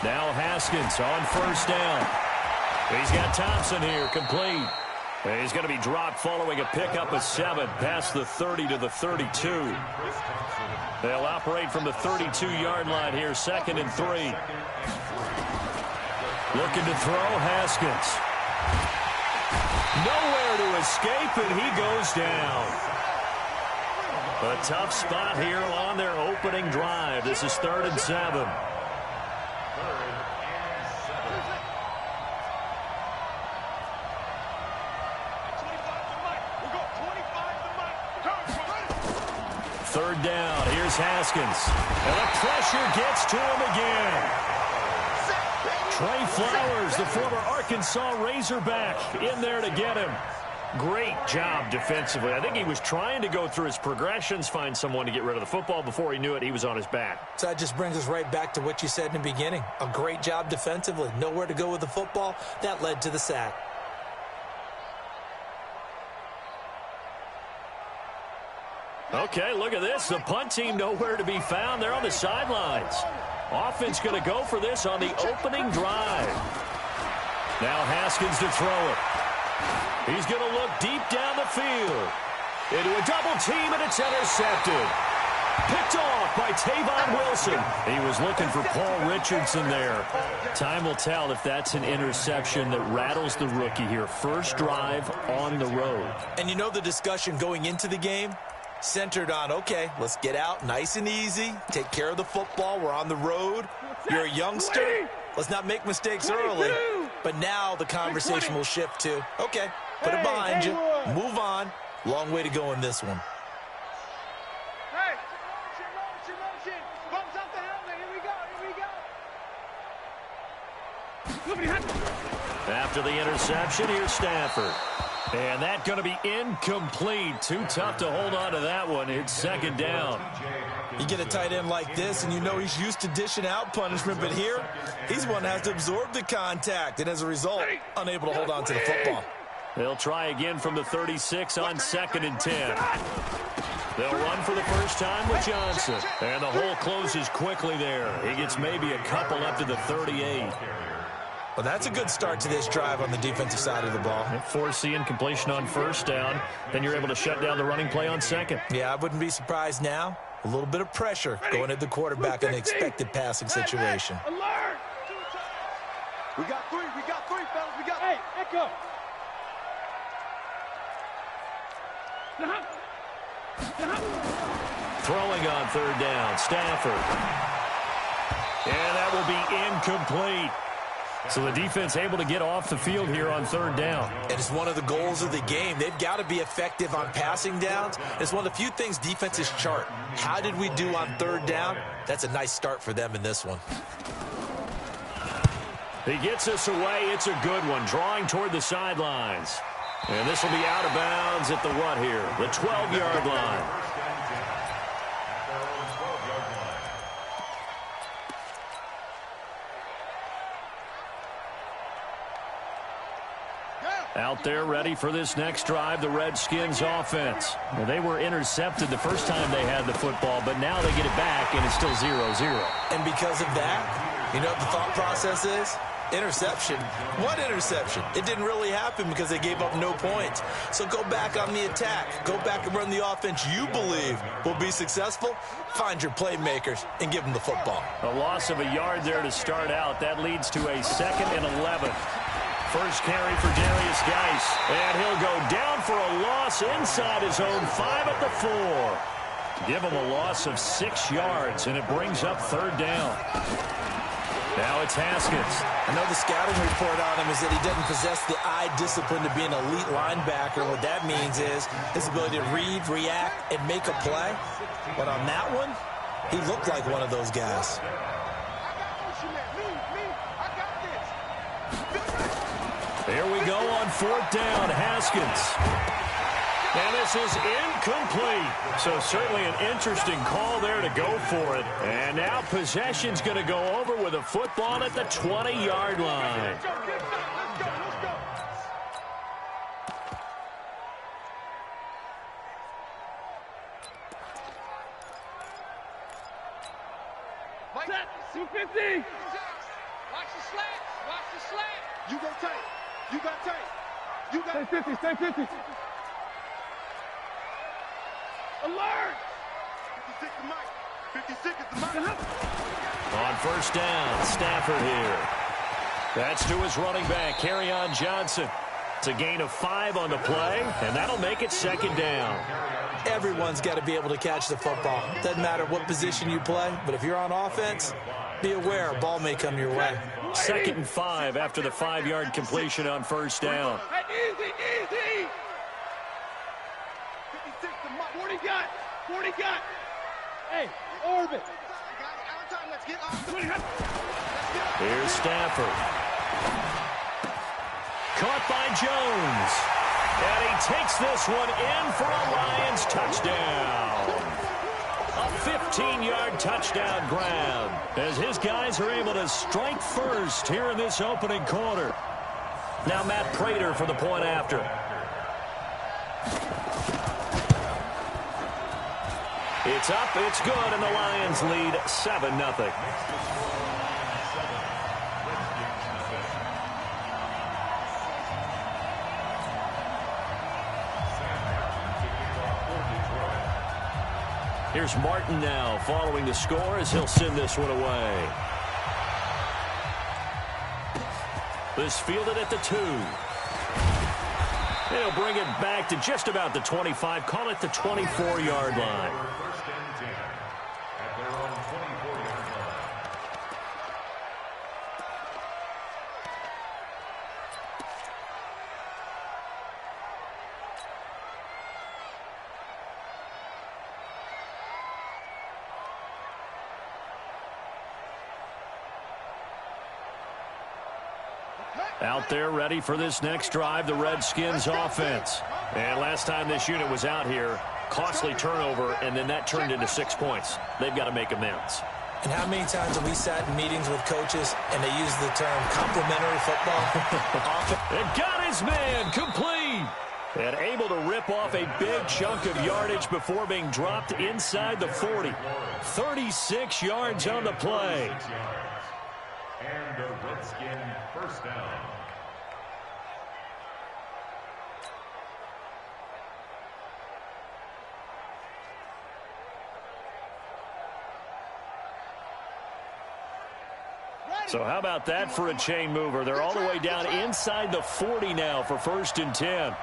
Now Haskins on first down. He's got Thompson here, complete. He's going to be dropped following a pickup of 7 past the 30 to the 32. They'll operate from the 32-yard line here, 2nd and 3. Looking to throw, Haskins. Nowhere to escape, and he goes down. A tough spot here on their opening drive. This is 3rd and 7. Third down. Here's Haskins. And the pressure gets to him again. Trey Flowers, the former Arkansas Razorback, in there to get him. Great job defensively. I think he was trying to go through his progressions, find someone to get rid of the football. Before he knew it, he was on his back. So that just brings us right back to what you said in the beginning. A great job defensively. Nowhere to go with the football. That led to the sack. Okay, look at this. The punt team nowhere to be found. They're on the sidelines. Offense going to go for this on the opening drive. Now Haskins to throw it. He's going to look deep down the field. Into a double team, and it's intercepted. Picked off by Tavon Wilson. He was looking for Paul Richardson there. Time will tell if that's an interception that rattles the rookie here. First drive on the road. And you know the discussion going into the game? Centered on, okay, let's get out nice and easy, take care of the football, we're on the road, you're a youngster, let's not make mistakes early. But now the conversation will shift to, okay, put it behind you, move on, long way to go in this one. After the interception, here's Stafford. And that's going to be incomplete. Too tough to hold on to that one. It's 2nd down. You get a tight end like this, and you know he's used to dishing out punishment, but here, he's one that has to absorb the contact, and as a result, unable to hold on to the football. They'll try again from the 36 on 2nd and 10. They'll run for the first time with Johnson. And the hole closes quickly there. He gets maybe a couple up to the 38. Well, that's a good start to this drive on the defensive side of the ball. Forcing incompletion on first down. Then you're able to shut down the running play on 2nd. Yeah, I wouldn't be surprised now. A little bit of pressure going at the quarterback in an expected passing situation. Alert! We got three, fellas. We got Hey, Echo. Throwing on 3rd down, Stafford. And that will be incomplete. So the defense able to get off the field here on 3rd down. And it's one of the goals of the game. They've got to be effective on passing downs. It's one of the few things defenses chart. How did we do on 3rd down? That's a nice start for them in this one. He gets us away. It's a good one. Drawing toward the sidelines. And this will be out of bounds at the what here? The 12-yard line. Out there ready for this next drive, the Redskins offense. Well, they were intercepted the first time they had the football, but now they get it back, and it's still 0-0. And because of that, you know what the thought process is? Interception. What interception? It didn't really happen because they gave up no points. So go back on the attack. Go back and run the offense you believe will be successful. Find your playmakers and give them the football. A loss of a yard there to start out. That leads to a 2nd and 11. First carry for Darius Geis. And he'll go down for a loss inside his own 5 at the 4. Give him a loss of 6 yards, and it brings up 3rd down. Now it's Haskins. I know the scouting report on him is that he doesn't possess the eye discipline to be an elite linebacker. What that means is his ability to read, react, and make a play. But on that one, he looked like one of those guys. There we go on 4th down, Haskins. And this is incomplete. So certainly an interesting call there to go for it. And now possession's going to go over with a football at the 20-yard line. 50. Watch the slant. Watch the slant. You go tight. You got tight. You got stay 50. Stay 50. Alert. 56 to Mike. 56 is the Mike. On first down, Stafford here. That's to his running back, Kerryon Johnson. It's a gain of 5 on the play, and that'll make it second down. Everyone's got to be able to catch the football. Doesn't matter what position you play, but if you're on offense, be aware a ball may come your way. 2nd and 5 after the 5-yard completion on first down. Easy, easy. 56 to Mike. 40 got. 40 got. Hey, orbit. Here's Stafford. Caught by Jones. And he takes this one in for a Lions touchdown. A 15-yard touchdown grab as his guys are able to strike first here in this opening quarter. Now Matt Prater for the point after. It's up, it's good, and the Lions lead 7-0. Here's Martin now following the score as he'll send this one away. This fielded at the 2. He'll bring it back to just about the 25, call it the 24-yard line. Out there ready for this next drive, the Redskins offense. And last time this unit was out here, costly turnover, and then that turned into 6 points. They've got to make amends. And how many times have we sat in meetings with coaches and they use the term complimentary football? And got his man complete. And able to rip off a big chunk of yardage before being dropped inside the 40. 36 yards on the play. And the Redskin first down. So how about that for a chain mover? They're all the way down inside the 40 now for 1st and 10.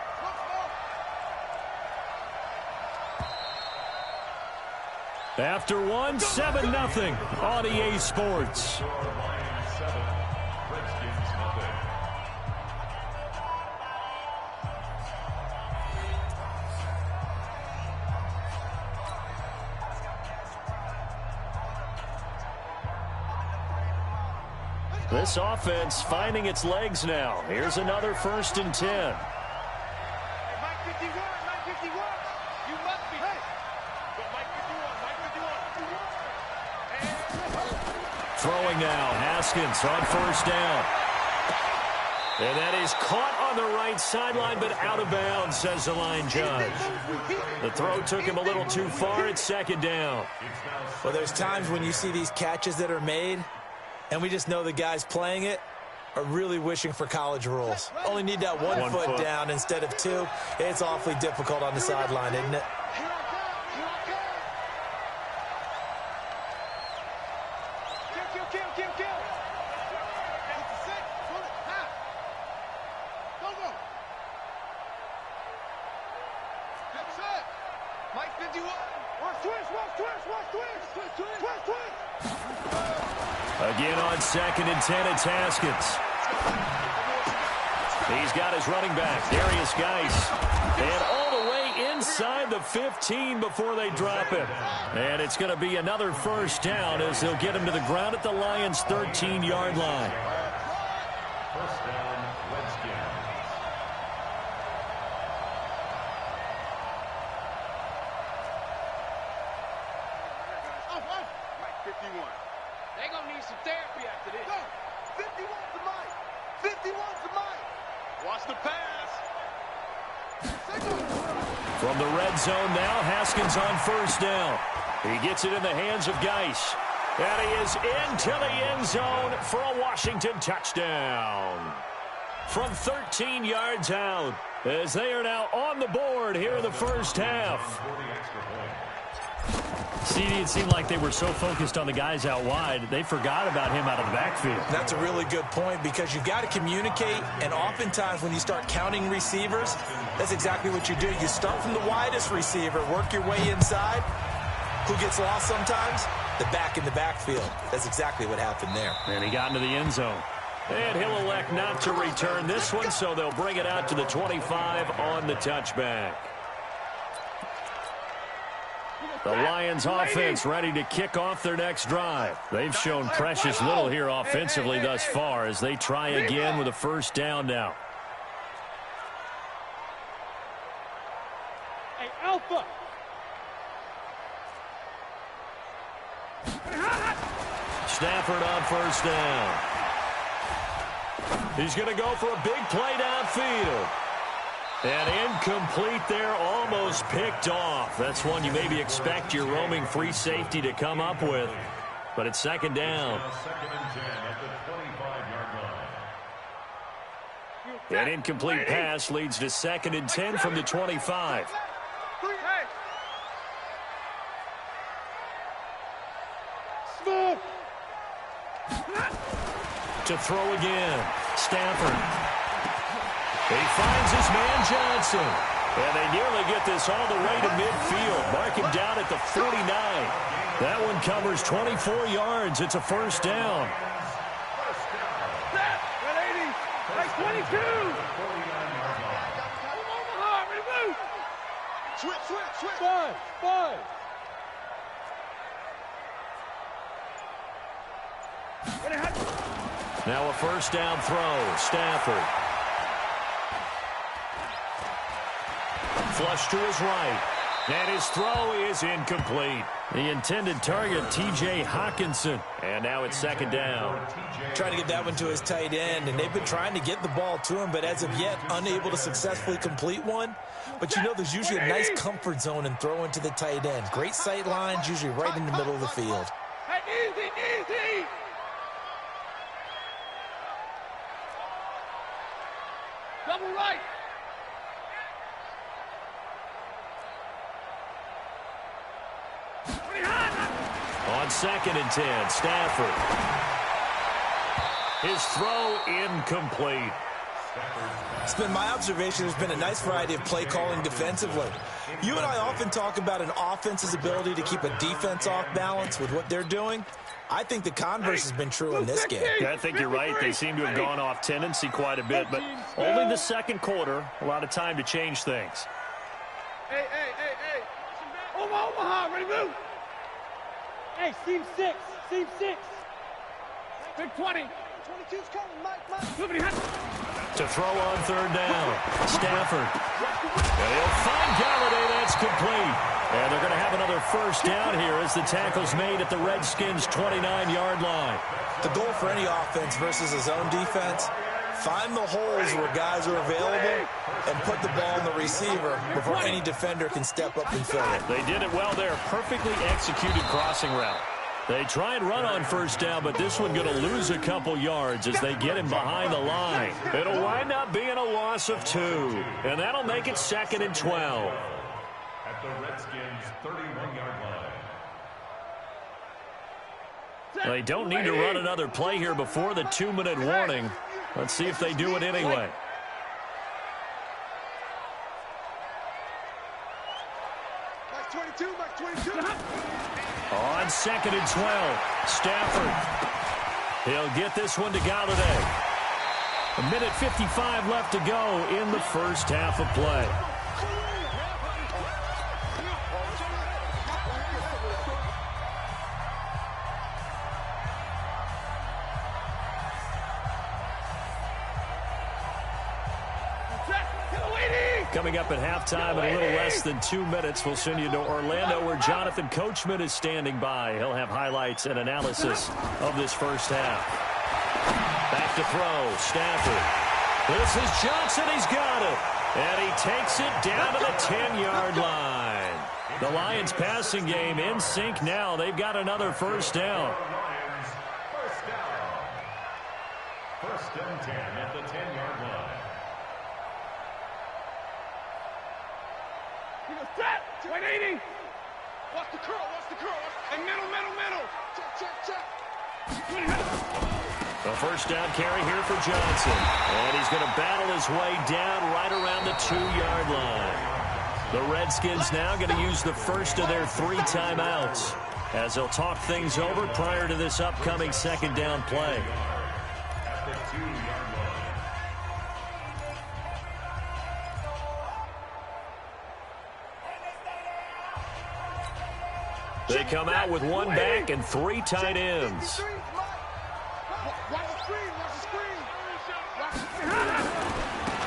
After one, 7-0 on EA Sports. This offense finding its legs now. Here's another 1st and 10. Mike 51, Mike 51. You must be. Hey. Mike 51, Mike 51. Throwing now, Haskins on 1st down. And that is caught on the right sideline, but out of bounds, says the line judge. The throw took him a little too far. It's 2nd down. Well, there's times when you see these catches that are made, and we just know the guys playing it are really wishing for college rules. Only need that one foot down instead of 2. It's awfully difficult on the sideline, isn't it? Mike 51. Watch twist. Again on 2nd and 10, it's Haskins. He's got his running back, Darius Geis. And all the way inside the 15 before they drop him. And it's going to be another 1st down as they'll get him to the ground at the Lions' 13-yard line. First down, Redskins. Mike 51. They're going to need some therapy after this. Go. 51 to Mike. 51 to Mike. Watch the pass. From the red zone now, Haskins on 1st down. He gets it in the hands of Geis. And he is into the end zone for a Washington touchdown. From 13 yards out, as they are now on the board here in the first half. CD, it seemed like they were so focused on the guys out wide, they forgot about him out of the backfield. That's a really good point because you've got to communicate, and oftentimes when you start counting receivers, that's exactly what you do. You start from the widest receiver, work your way inside. Who gets lost sometimes? The back in the backfield. That's exactly what happened there. And he got into the end zone. And he'll elect not to return this one, so they'll bring it out to the 25 on the touchback. The Lions offense ready to kick off their next drive. They've shown precious little here offensively thus far as they try again with a first down now. Hey, Alpha. Stafford on first down. He's going to go for a big play downfield. And incomplete there, almost picked off. That's one you maybe expect your roaming free safety to come up with. But it's second down. An incomplete pass leads to second and 10 from the 25. To throw again. Stafford. He finds his man Johnson. And they nearly get this all the way to midfield. Mark him down at the 49. That one covers 24 yards. It's a first down. 180. Like 22. Switch. 5. Now a first down throw. Stafford. Flush to his right. And his throw is incomplete. The intended target, T.J. Hawkinson. And now it's second down. Trying to get that one to his tight end, and they've been trying to get the ball to him, but as of yet, unable to successfully complete one. But you know there's usually a nice comfort zone in throwing to the tight end. Great sight lines, usually right in the middle of the field. Hey, easy. Double right. On second and 10, Stafford. His throw incomplete. It's been my observation there's been a nice variety of play calling defensively. You and I often talk about an offense's ability to keep a defense off balance with what they're doing. I think the converse has been true in this game. Yeah, I think you're right. They seem to have gone off tendency quite a bit, but only the second quarter, a lot of time to change things. Hey. Omaha, ready to move. Hey, seam 6. Big 20. 22's coming, Mike. To throw on third down, Stafford. And he'll find Galladay. That's complete. And they're going to have another first down here as the tackle's made at the Redskins' 29-yard line. The goal for any offense versus a zone defense, find the holes where guys are available and put the ball on the receiver before any defender can step up and fill it. They did it well there. Perfectly executed crossing route. They try and run on first down, but this one going to lose a couple yards as they get him behind the line. It'll wind up being a loss of 2, and that'll make it second and 12. At the Redskins' 31-yard line. They don't need to run another play here before the 2-minute warning. Let's see if they do it anyway. Mike 22. On second and 12, Stafford. He'll get this one to Galladay. 1:55 left to go in the first half of play. Coming up at halftime in a little less than 2 minutes, we'll send you to Orlando where Jonathan Coachman is standing by. He'll have highlights and analysis of this first half. Back to throw, Stafford. This is Johnson, he's got it. And he takes it down to the 10-yard line. The Lions passing game in sync now. They've got another first down. Lions, first down. First and 10 at the 10-yard line. He goes, tap! 180! Watch the curl, watch the curl. And middle. Check. The first down carry here for Johnson. And he's going to battle his way down right around the 2-yard line. The Redskins now going to use the first of their 3 timeouts as they'll talk things over prior to this upcoming second down play. At the 2-yard line. They come out with 1 back and 3 tight ends. Watch the screen.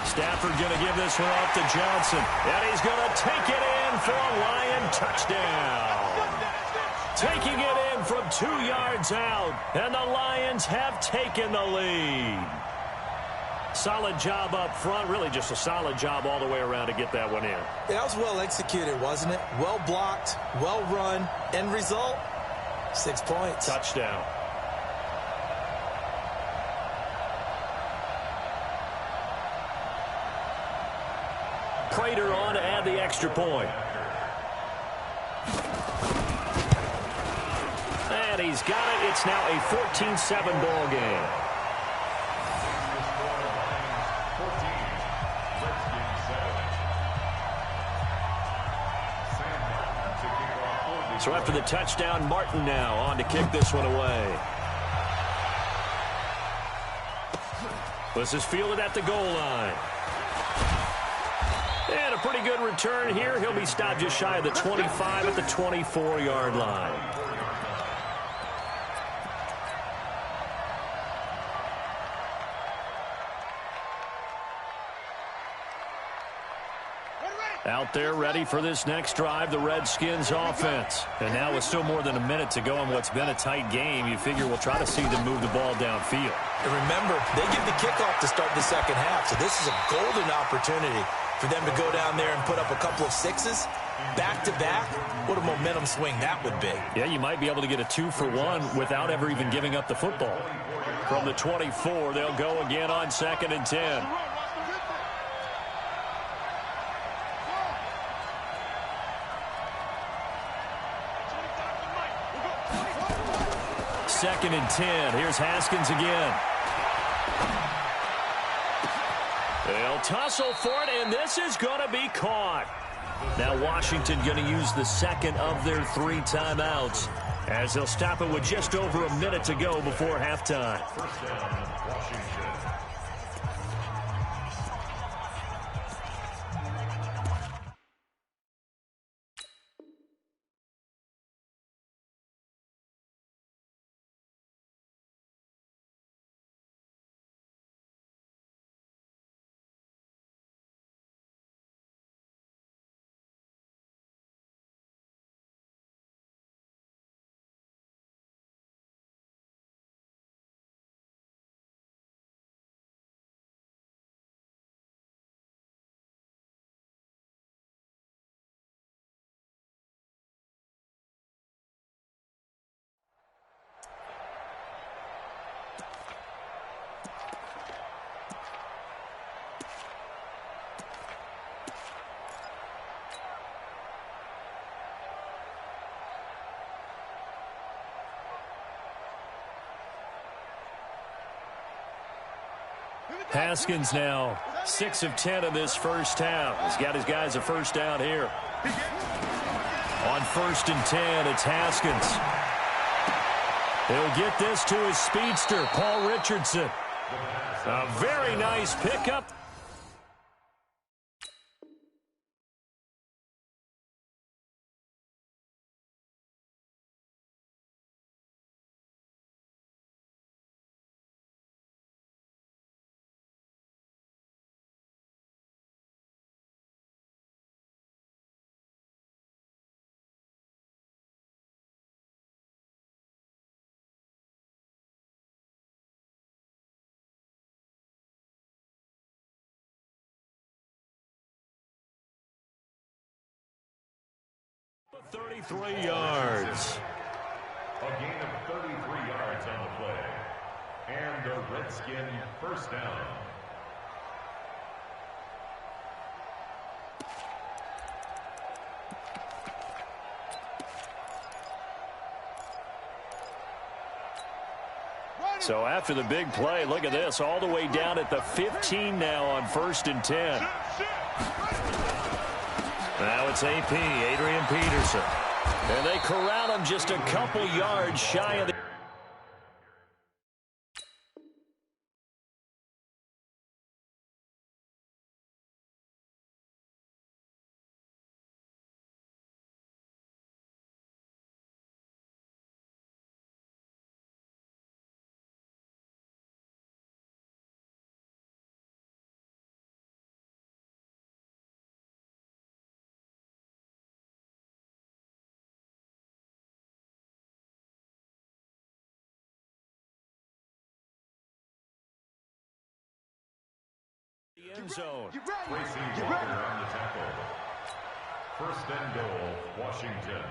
Stafford going to give this one off to Johnson. And he's going to take it in for a Lion touchdown. Taking it in from 2 yards out. And the Lions have taken the lead. Solid job up front. Really just a solid job all the way around to get that one in. That was well executed, wasn't it? Well blocked, well run. End result, 6 points. Touchdown. Prater on to add the extra point. And he's got it. It's now a 14-7 ball game. So after the touchdown, Martin now on to kick this one away. This is fielded at the goal line. And a pretty good return here. He'll be stopped just shy of the 25 at the 24-yard line. Out there ready for this next drive, the Redskins offense. And now with still more than a minute to go in what's been a tight game, you figure we'll try to see them move the ball downfield. And remember, they get the kickoff to start the second half, so this is a golden opportunity for them to go down there and put up a couple of sixes back-to-back. What a momentum swing that would be. Yeah, you might be able to get a 2-for-1 without ever even giving up the football. From the 24, they'll go again on 2nd and 10. 2nd and 10. Here's Haskins again. They'll tussle for it, and this is going to be caught. Now Washington going to use the second of their 3 timeouts as they'll stop it with just over a minute to go before halftime. First down, Washington. Haskins now 6 of 10 in this first half. He's got his guys a first down here. On 1st and 10, it's Haskins. He'll get this to his speedster, Paul Richardson. A very nice pickup. 33 yards. A gain of 33 yards on the play. And the Redskin first down. So after the big play, look at this, all the way down at the 15 now on 1st and 10. Now it's AP, Adrian Peterson. And they corral him just a couple yards shy of the... end zone. Tracy Walker on the tackle. First and goal, Washington.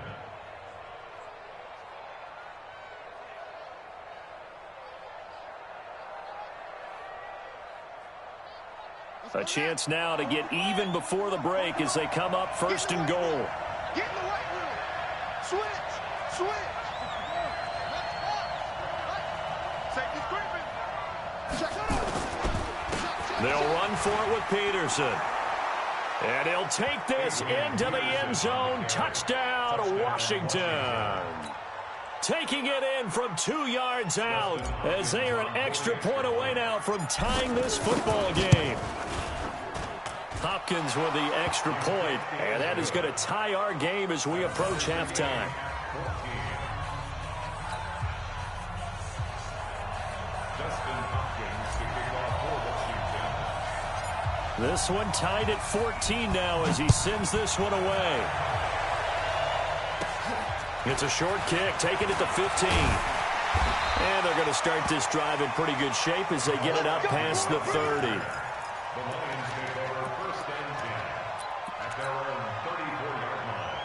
A chance now to get even before the break as they come up 1st and goal. Get in the right room. Switch. Safety screaming. Check it out. They'll run for it with Peterson. And he'll take this into the end zone. Touchdown, Washington. Taking it in from 2 yards out as they are an extra point away now from tying this football game. Hopkins with the extra point, and that is going to tie our game as we approach halftime. This one tied at 14 now as he sends this one away. It's a short kick, taken at the 15. And they're going to start this drive in pretty good shape as they get it up past the 30. The Lions take over 1st and 10 at their own 34-yard line.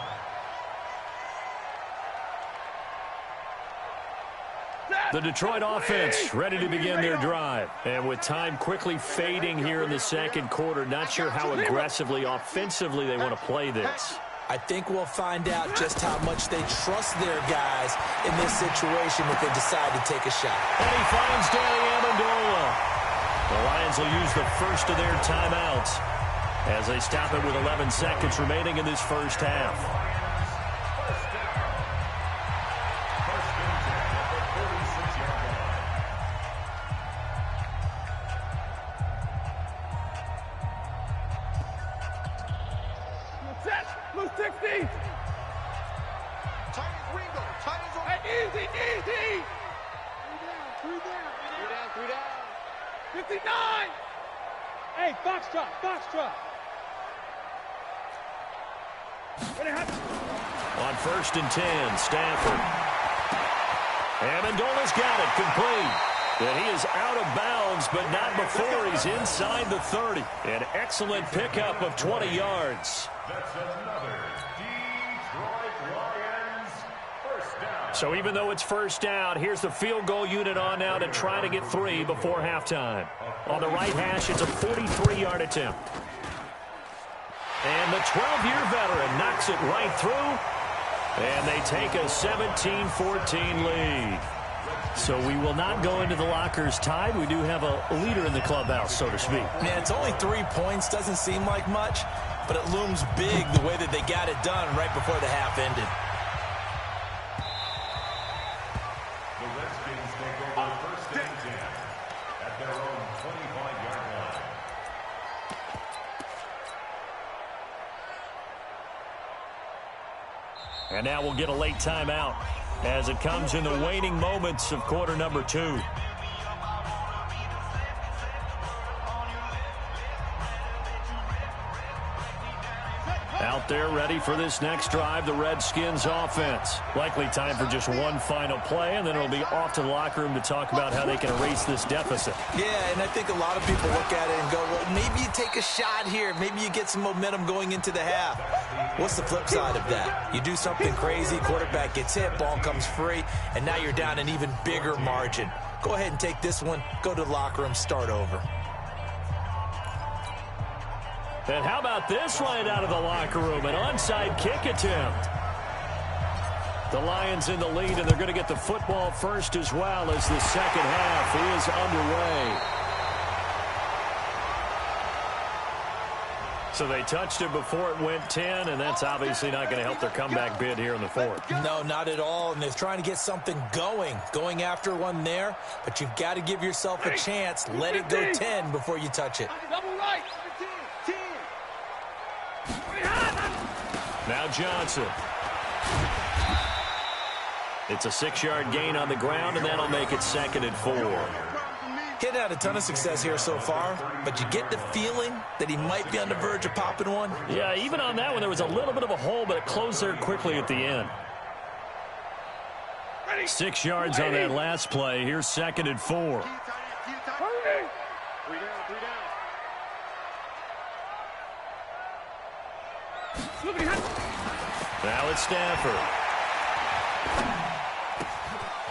The Detroit offense ready to begin their drive. And with time quickly fading here in the second quarter, not sure how aggressively, offensively they want to play this. I think we'll find out just how much they trust their guys in this situation if they decide to take a shot. And he finds Danny Amendola. The Lions will use the first of their timeouts as they stop it with 11 seconds remaining in this first half. On 1st and 10, Stafford. Amendola's got it complete. And he is out of bounds, but not before he's inside the 30. An excellent pickup of 20 yards. That's another Detroit Lions first down. So even though it's first down, here's the field goal unit on now to try to get 3 before halftime. On the right hash, it's a 43-yard attempt. And the 12-year veteran knocks it right through. And they take a 17-14 lead. So we will not go into the lockers tied. We do have a leader in the clubhouse, so to speak. Man, it's only 3 points. Doesn't seem like much, but it looms big the way that they got it done right before the half ended. The Redskins take over 1st and 10 at their own 25-yard line. And now we'll get a late timeout as it comes in the waning moments of quarter number 2. Out there ready for this next drive, the Redskins offense. Likely time for just one final play, and then it'll be off to the locker room to talk about how they can erase this deficit. Yeah, and I think a lot of people look at it and go, well, maybe you take a shot here. Maybe you get some momentum going into the half. What's the flip side of that? You do something crazy, quarterback gets hit, ball comes free, and now you're down an even bigger margin. Go ahead and take this one, go to the locker room, start over. And how about this right out of the locker room? An onside kick attempt. The Lions in the lead, and they're going to get the football first as well as the second half is underway. So they touched it before it went 10, and that's obviously not going to help their comeback bid here in the fourth. No, not at all, and they're trying to get something going after one there, but you've got to give yourself a chance. Let it go 10 before you touch it. Double right. 10. Now Johnson. It's a 6-yard gain on the ground, and that'll make it 2nd and 4. He hadn't had a ton of success here so far, but you get the feeling that he might be on the verge of popping one. Yeah, even on that one, there was a little bit of a hole, but it closed there quickly at the end. 6 yards on that last play. Here's 2nd and 4. Hurry. 3 down. Now it's Stafford.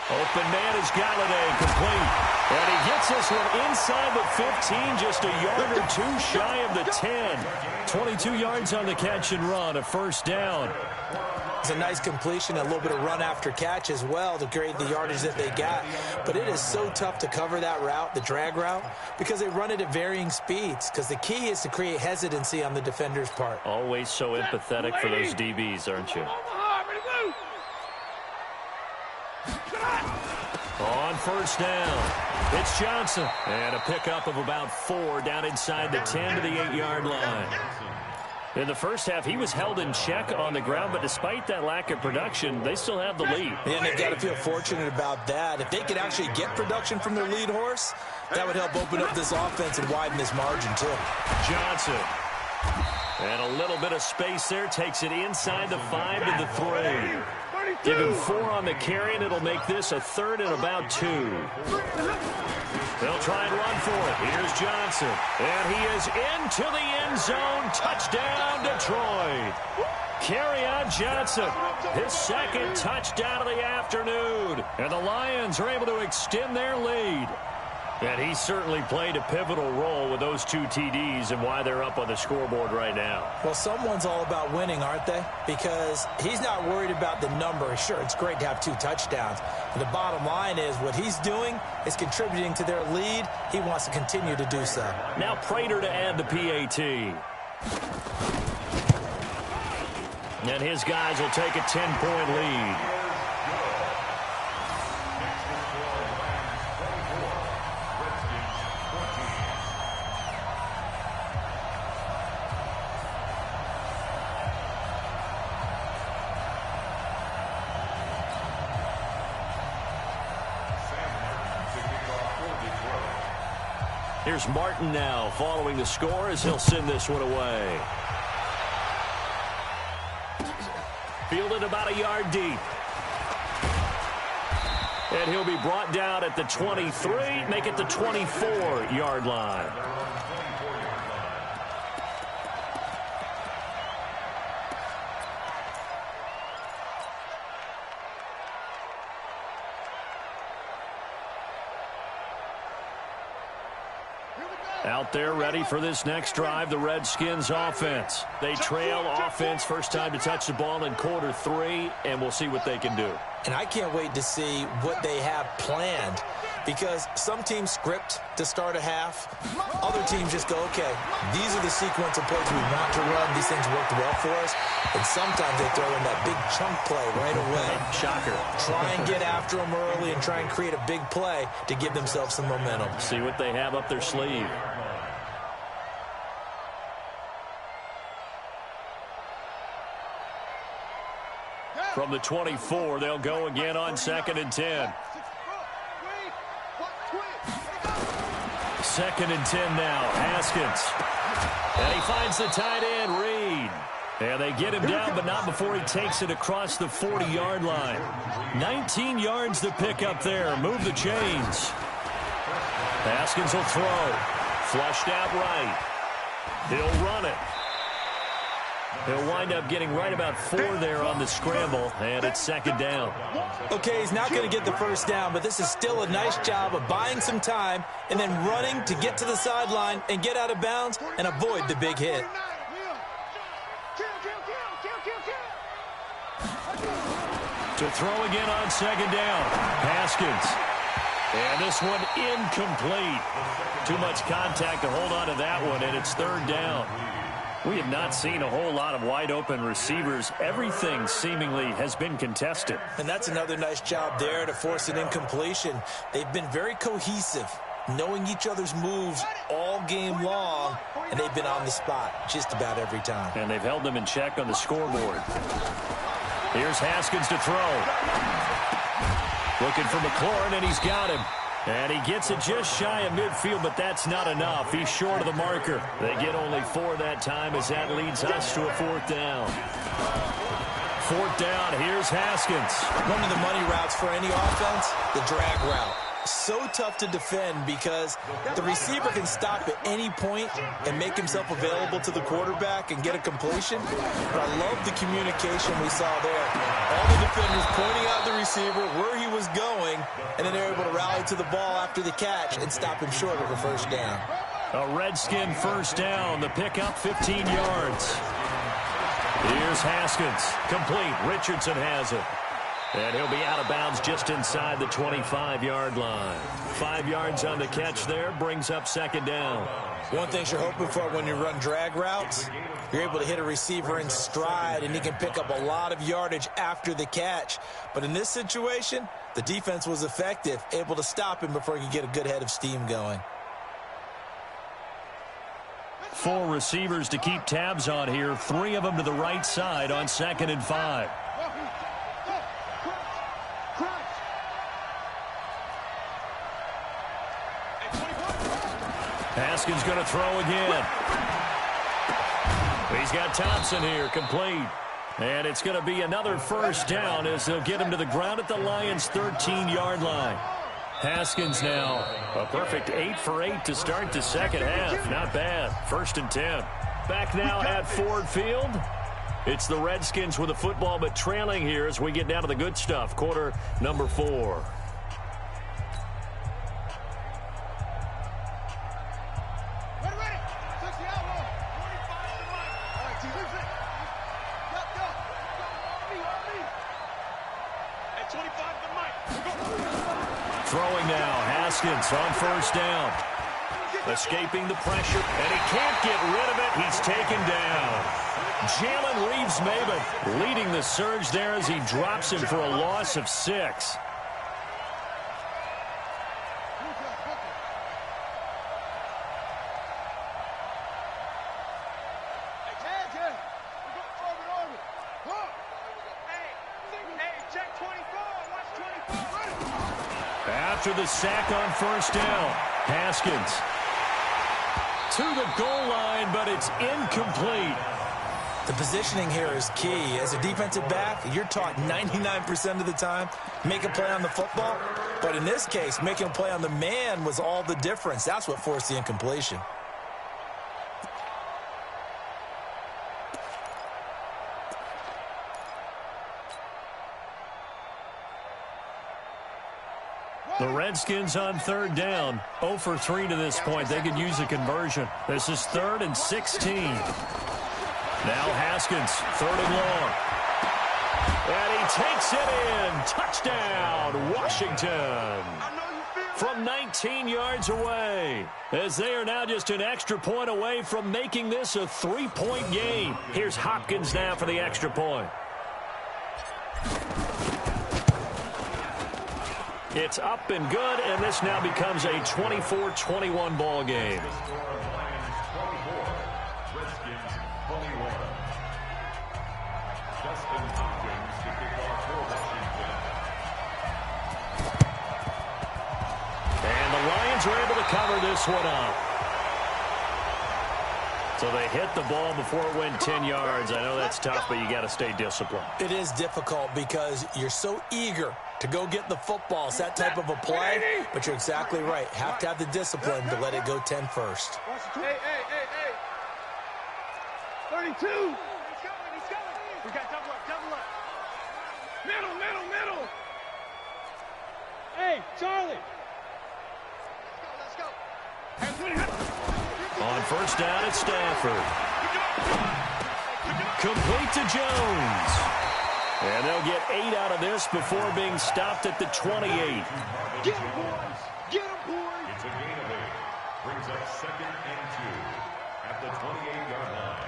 Open man is Allday, complete. And he gets this one inside the 15, just a yard or two shy of the 10. 22 yards on the catch and run, a first down. It's a nice completion, a little bit of run after catch as well to create the yardage that they got. But it is so tough to cover that route, the drag route, because they run it at varying speeds. Because the key is to create hesitancy on the defender's part. Always so empathetic for those DBs, aren't you? On first down, it's Johnson. And a pickup of about 4 down inside the 10 to the 8-yard line. In the first half, he was held in check on the ground, but despite that lack of production, they still have the lead. And they've got to feel fortunate about that. If they could actually get production from their lead horse, that would help open up this offense and widen this margin, too. Johnson. And a little bit of space there, takes it inside the 5 to the 3. Give him 4 on the carry, and it'll make this a 3rd and about 2. They'll try and run for it. Here's Johnson. And he is into the end zone. Touchdown, Detroit. Kerryon Johnson, his 2nd touchdown of the afternoon. And the Lions are able to extend their lead. And he certainly played a pivotal role with those 2 TDs and why they're up on the scoreboard right now. Well, someone's all about winning, aren't they? Because he's not worried about the number. Sure, it's great to have 2 touchdowns. But the bottom line is what he's doing is contributing to their lead. He wants to continue to do so. Now Prater to add the PAT. And his guys will take a 10-point lead. Here's Martin now following the score as he'll send this one away. Fielded about a yard deep. And he'll be brought down at the 23, make it the 24-yard line. Out there ready for this next drive, the Redskins offense. They trail offense, first time to touch the ball in quarter 3, and we'll see what they can do. And I can't wait to see what they have planned, because some teams script to start a half. Other teams just go, okay, these are the sequence of plays we want to run. These things worked well for us. And sometimes they throw in that big chunk play right away. Shocker. Try and get after them early and try and create a big play to give themselves some momentum. See what they have up their sleeve. From the 24, they'll go again on 2nd and 10. 2nd and 10 now. Haskins. And he finds the tight end, Reed. And they get him down, but not before he takes it across the 40-yard line. 19 yards to pick up there. Move the chains. Haskins will throw. Flushed out right. He'll run it. He'll wind up getting right about 4 there on the scramble, and it's second down. Okay, he's not going to get the first down, but this is still a nice job of buying some time and then running to get to the sideline and get out of bounds and avoid the big hit. To throw again on second down. Haskins. And this one incomplete. Too much contact to hold on to that one, and it's third down. We have not seen a whole lot of wide-open receivers. Everything seemingly has been contested. And that's another nice job there to force an incompletion. They've been very cohesive, knowing each other's moves all game long, and they've been on the spot just about every time. And they've held them in check on the scoreboard. Here's Haskins to throw. Looking for McLaurin, and he's got him. And he gets it just shy of midfield, but that's not enough. He's short of the marker. They get only 4 that time as that leads us to a fourth down. Fourth down, here's Haskins. One of the money routes for any offense, the drag route. So tough to defend because the receiver can stop at any point and make himself available to the quarterback and get a completion. But I love the communication we saw there. All the defenders pointing out the receiver, where he was going, and then they're able to rally to the ball after the catch and stop him short of a first down. A Redskin first down. The pickup 15 yards. Here's Haskins. Complete. Richardson has it. And he'll be out of bounds just inside the 25-yard line. 5 yards on the catch there, brings up second down. One thing you're hoping for when you run drag routes, you're able to hit a receiver in stride, and he can pick up a lot of yardage after the catch. But in this situation, the defense was effective, able to stop him before he could get a good head of steam going. 4 receivers to keep tabs on here, 3 of them to the right side on 2nd and 5. Haskins going to throw again. He's got Thompson here, complete. And it's going to be another first down as they'll get him to the ground at the Lions' 13-yard line. Haskins now a perfect 8 for 8 to start the second half. Not bad. 1st and 10. Back now at Ford Field. It's the Redskins with the football, but trailing here as we get down to the good stuff. Quarter number 4. Throwing now, Haskins on first down. Escaping the pressure, and he can't get rid of it. He's taken down. Jalen Reeves-Maybin leading the surge there as he drops him for a loss of 6. After the sack on first down, Haskins to the goal line, but it's incomplete. The positioning here is key. As a defensive back, you're taught 99% of the time, make a play on the football. But in this case, making a play on the man was all the difference. That's what forced the incompletion. The Redskins on third down, 0 for 3 to this point. They could use a conversion. This is 3rd and 16. Now Haskins, 3rd and long. And he takes it in. Touchdown, Washington. From 19 yards away, as they are now just an extra point away from making this a 3-point game. Here's Hopkins now for the extra point. It's up and good, and this now becomes a 24-21 ball game. And the Lions are able to cover this one up. So they hit the ball before it went 10 yards. I know that's tough, but you got to stay disciplined. It is difficult because you're so eager to go get the football. It's that type of a play, but you're exactly right. Have to have the discipline to let it go 10 first. Hey. 32. He's coming. We got double up. Middle. Hey, Charlie. Let's go. On first down, it's Stafford. Complete to Jones. And they'll get 8 out of this before being stopped at the 28. Get him, boys. It's a gain of 8. Brings up 2nd and 2 at the 28-yard line.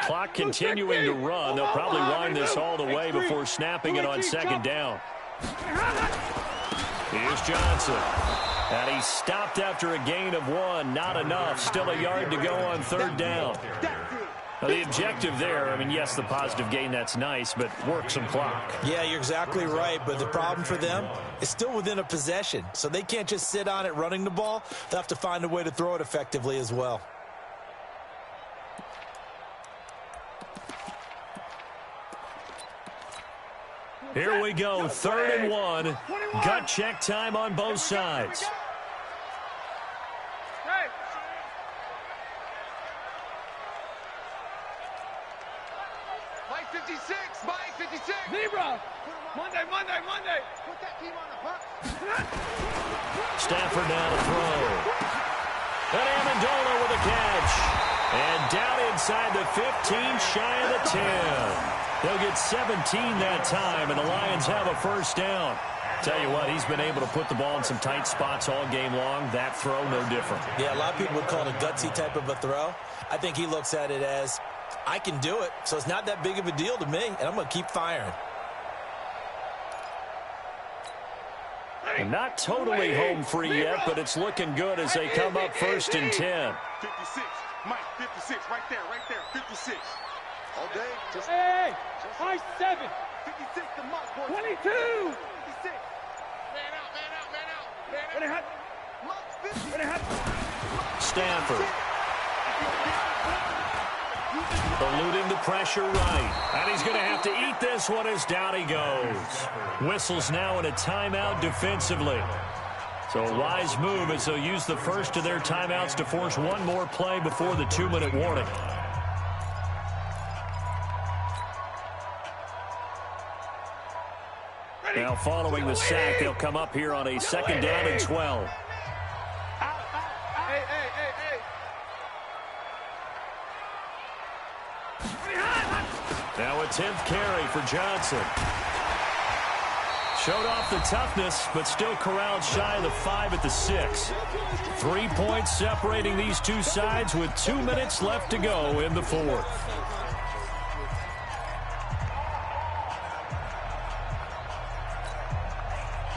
Clock continuing to run. They'll probably wind this all the way before snapping it on 2nd down. Here's Johnson. And he stopped after a gain of 1. Not enough. Still a yard to go on 3rd down. Now, the objective there, I mean, yes, the positive gain, that's nice, but work some clock. Yeah, you're exactly right, but the problem for them is still within a possession, so they can't just sit on it running the ball. They'll have to find a way to throw it effectively as well. Here we go, 3rd and 1. Gut check time on both sides. Mike 56. Zebra. Monday. Put that team on the hunt. Stafford now to throw. And Amendola with a catch. And down inside the 15, shy of the 10. They'll get 17 that time, and the Lions have a first down. Tell you what, he's been able to put the ball in some tight spots all game long. That throw, no different. Yeah, a lot of people would call it a gutsy type of a throw. I think he looks at it as, I can do it, so it's not that big of a deal to me, and I'm going to keep firing. And not totally home free yet, but it's looking good as they come up 1st and 10. 56. Mike, 56. Right there. 56. All day. Hey. High 7. 56 to Mike. 22. 56. Man out. Stafford. Eluding the pressure right. And he's going to have to eat this one as down he goes. Whistles now in a timeout defensively. So a wise move as they'll use the first of their timeouts to force one more play before the 2-minute warning. Now following the sack, they'll come up here on a 2nd down and 12. Now a 10th carry for Johnson. Showed off the toughness, but still corralled shy of the 5 at the 6. 3 points separating these two sides with 2 minutes left to go in the 4th.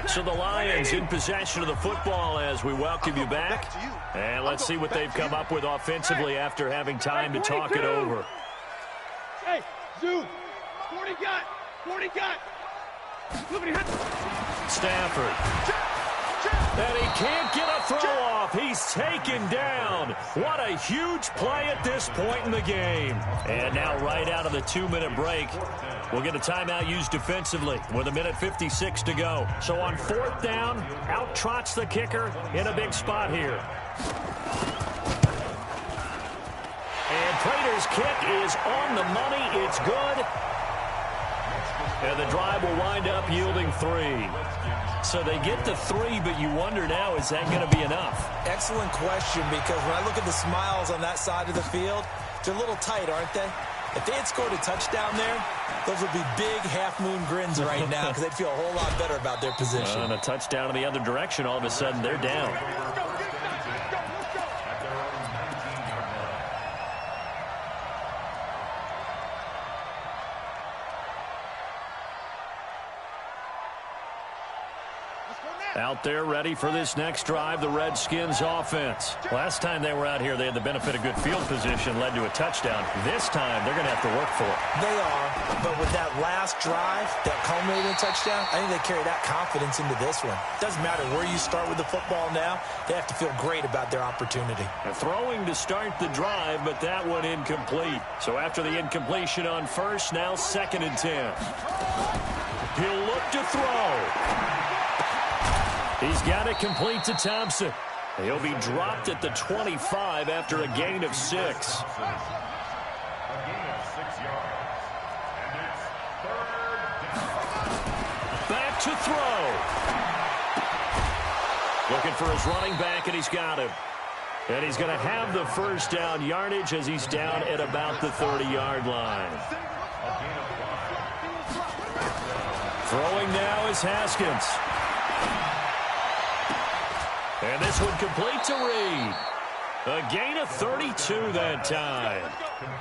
So the Lions in possession of the football as we welcome you back. And let's see what they've come up with offensively after having time to talk it over. Hey, Zoom. 40 got. Stafford. And he can't get a throw off. He's taken down. What a huge play at this point in the game. And now right out of the 2-minute break, we'll get a timeout used defensively with 1:56 to go. So on 4th down, out trots the kicker in a big spot here. And Prater's kick is on the money. It's good. And the drive will wind up yielding 3. So they get the 3, but you wonder now, is that going to be enough? Excellent question, because when I look at the smiles on that side of the field, they're a little tight, aren't they? If they had scored a touchdown there, those would be big half-moon grins right now because they'd feel a whole lot better about their position. And a touchdown in the other direction, all of a sudden they're down. Out there ready for this next drive, the Redskins offense. Last time they were out here, they had the benefit of good field position, led to a touchdown. This time, they're going to have to work for it. They are, but with that last drive that culminated in a touchdown, I think they carry that confidence into this one. Doesn't matter where you start with the football now, they have to feel great about their opportunity. Throwing to start the drive, but that one incomplete. So after the incompletion on first, now 2nd and 10. He'll look to throw. He's got it complete to Thompson. He'll be dropped at the 25 after a gain of 6. A gain of 6 yards. And it's 3rd down. Back to throw. Looking for his running back, and he's got him. And he's going to have the first down yardage as he's down at about the 30-yard line. Throwing now is Haskins. And this one complete to Reed. A gain of 32 that time.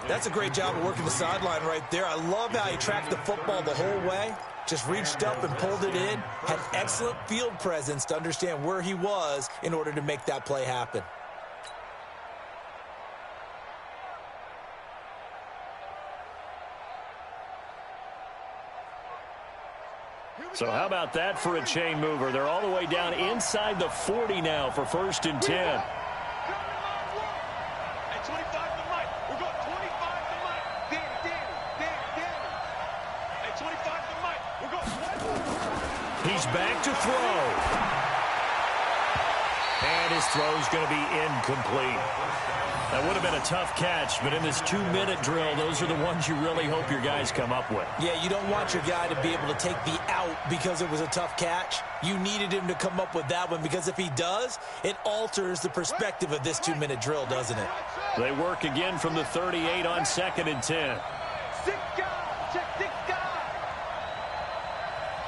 That's a great job of working the sideline right there. I love how he tracked the football the whole way. Just reached up and pulled it in. Had excellent field presence to understand where he was in order to make that play happen. So how about that for a chain mover? They're all the way down inside the 40 now for 1st and 10. At 25 to Mike. We're going 25 to Mike. Danny. At 25 to Mike. We're going 25. He's back to throw. And his throw's going to be incomplete. That would have been a tough catch, but in this 2-minute drill, those are the ones you really hope your guys come up with. Yeah, you don't want your guy to be able to take the out because it was a tough catch. You needed him to come up with that one because if he does, it alters the perspective of this 2-minute drill, doesn't it? They work again from the 38 on 2nd and 10. 6 guys. Check 6 guys.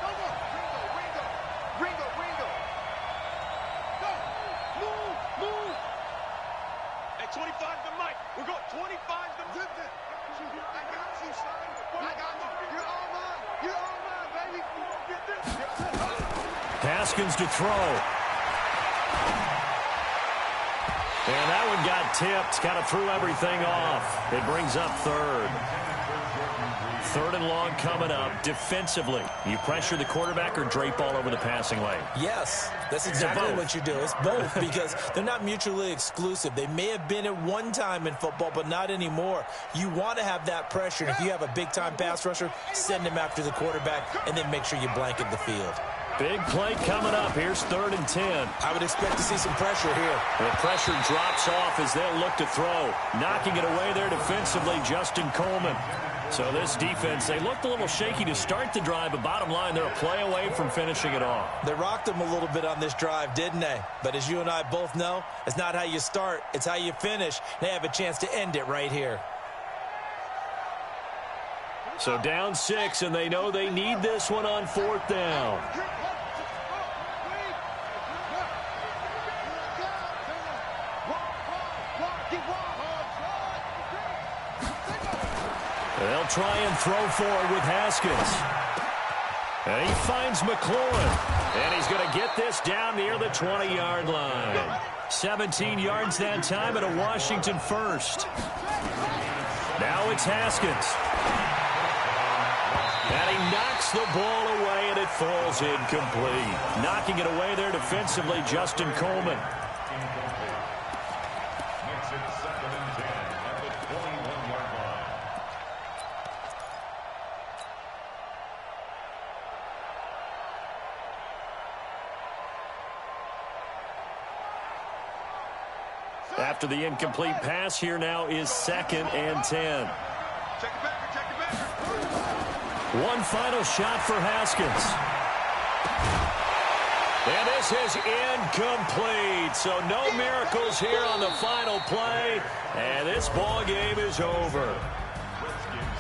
Come on. Ringo. Go. Move. At 25 to Mike. We're going 25 to Mike. I got you, son. You're all mine, baby. Get this. Haskins to throw. And that one got tipped. Kind of threw everything off. It brings up 3rd. 3rd and long coming up. Defensively, you pressure the quarterback or drape all over the passing lane? Yes, that's exactly what you do. It's both because they're not mutually exclusive. They may have been at one time in football, but not anymore. You want to have that pressure. And if you have a big-time pass rusher, send him after the quarterback and then make sure you blanket the field. Big play coming up. Here's 3rd and 10. I would expect to see some pressure here. The pressure drops off as they'll look to throw. Knocking it away there defensively, Justin Coleman. So this defense, they looked a little shaky to start the drive, but bottom line, they're a play away from finishing it off. They rocked them a little bit on this drive, didn't they? But as you and I both know, it's not how you start, it's how you finish. They have a chance to end it right here. So down 6, and they know they need this one on 4th down. They'll try and throw forward with Haskins. And he finds McLaurin. And he's going to get this down near the 20-yard line. 17 yards that time and a Washington first. Now it's Haskins. And he knocks the ball away, and it falls incomplete. Knocking it away there defensively, Justin Coleman. Makes it 2nd and 10 at the 21-yard line. After the incomplete pass, here now is 2nd and 10. Check it back. One final shot for Haskins. And this is incomplete. So no miracles here on the final play. And this ball game is over.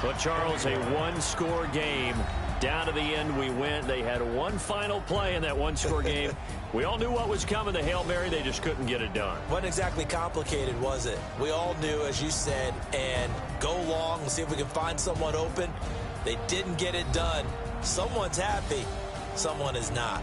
But Charles, a one-score game. Down to the end we went. They had one final play in that one-score game. We all knew what was coming, the Hail Mary. They just couldn't get it done. Wasn't exactly complicated, was it? We all knew, as you said, and go long and see if we can find someone open. They didn't get it done. Someone's happy. Someone is not.